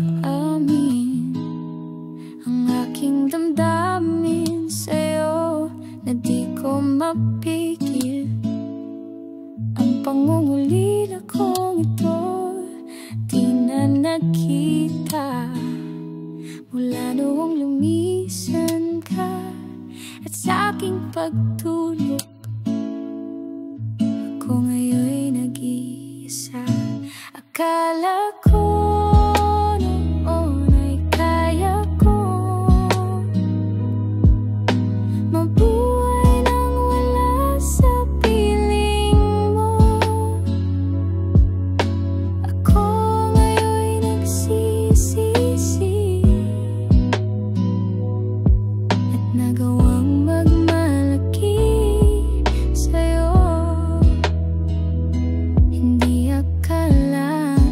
maamin ang aking damdamin sa'yo na di ko mapigil. Ang pangungulila kong ito di na nakita mula noong lumisan ka at sa aking pagtulog. Ako ngayon'y nag-iisa. Akala ko noon ay kaya ko mabuhay nang wala sa piling mo. Ako ngayon'y nagsisisi at nagawang magmalaki sa'yo. Hindi akalain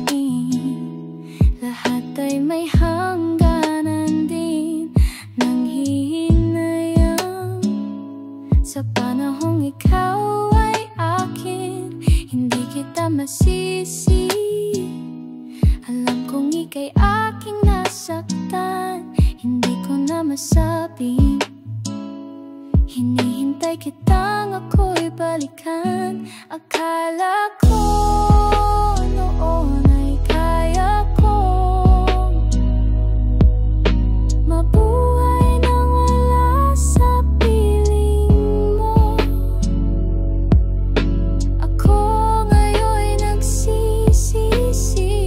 lahat ay may hangganan din nang hihinayang sa panahong ikaw ay akin. Hindi kita masisi, alam kong ika'y aking nasaktan. Hindi ko na masabing hinihintay kitang ako'y balikan. Akala ko noon ay kaya kong mabuhay nang wala sa piling mo. Ako ngayon'y nagsisisi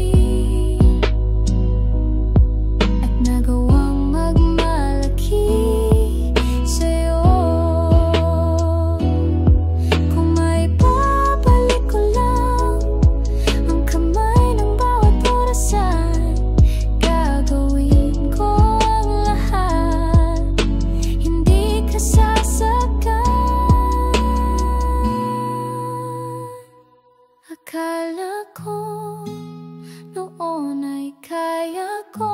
at nagawang magmalaki sa'yo. Kung may babalik ko lang ang kamay ng bawat orasan, gagawin ko ang lahat, hindi ka sasaktan. Akala ko noon ay kaya ko